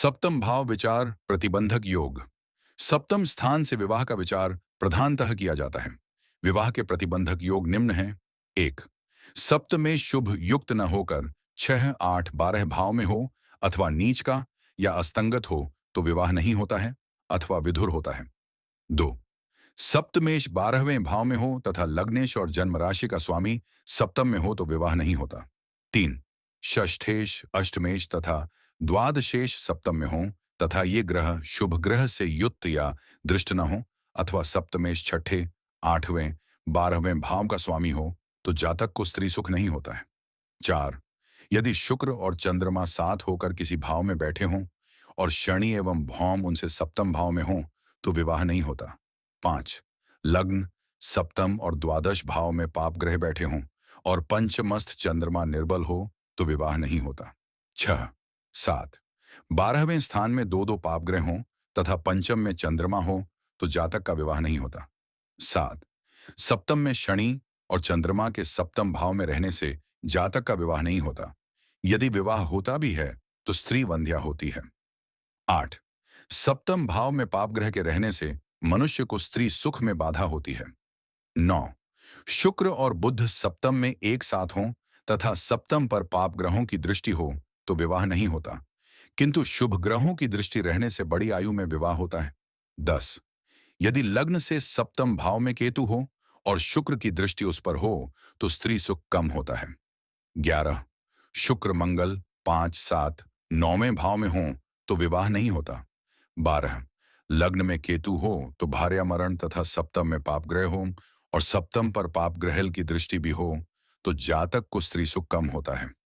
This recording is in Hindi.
सप्तम भाव विचार प्रतिबंधक योग। सप्तम स्थान से विवाह का विचार प्रधानतः किया जाता है। विवाह के प्रतिबंधक योग निम्न हैं। एक, सप्त में शुभ युक्त न होकर 6, 8, 12 भाव में हो अथवा नीच का या अस्तंगत हो तो विवाह नहीं होता है अथवा विधुर होता है। दो, सप्तमेश 12वें भाव में हो तथा लग्नेश और जन्म राशि का स्वामी सप्तम में हो तो विवाह नहीं होता। तीन, षष्ठेश, अष्टमेश तथा द्वादशेश सप्तम में हो तथा ये ग्रह शुभ ग्रह से युक्त या दृष्ट न हो अथवा सप्तमेश छठे, 8वें, 12वें भाव का स्वामी हो तो जातक को स्त्री सुख नहीं होता है। चार, यदि शुक्र और चंद्रमा साथ होकर किसी भाव में बैठे हों और शनि एवं भौम उनसे सप्तम भाव में हों तो विवाह नहीं होता। पांच, लग्न, सप्तम और द्वादश भाव में पाप ग्रह बैठे हों और पंचमस्थ चंद्रमा निर्बल हो तो विवाह नहीं होता। छह, सात, 12वें स्थान में दो दो पाप ग्रह हों तथा पंचम में चंद्रमा हो तो जातक का विवाह नहीं होता। सात, सप्तम में शनि और चंद्रमा के सप्तम भाव में रहने से जातक का विवाह नहीं होता। यदि विवाह होता भी है तो स्त्री वंध्या होती है। आठ, सप्तम भाव में पाप ग्रह के रहने से मनुष्य को स्त्री सुख में बाधा होती है। नौ, शुक्र और बुध सप्तम में एक साथ हों तथा सप्तम पर पाप ग्रहों की दृष्टि हो तो विवाह नहीं होता, किंतु शुभ ग्रहों की दृष्टि रहने से बड़ी आयु में विवाह होता है। 10, यदि लग्न से सप्तम भाव में केतु हो और शुक्र की दृष्टि उस पर हो तो स्त्री सुख कम होता है। 11, शुक्र मंगल 5, 7, 9वें भाव में हो तो विवाह नहीं होता। 12, लग्न में केतु हो तो भार्या मरण तथा सप्तम में पाप ग्रह हो और सप्तम पर पाप ग्रहल की दृष्टि भी हो तो जातक को स्त्री सुख कम होता है।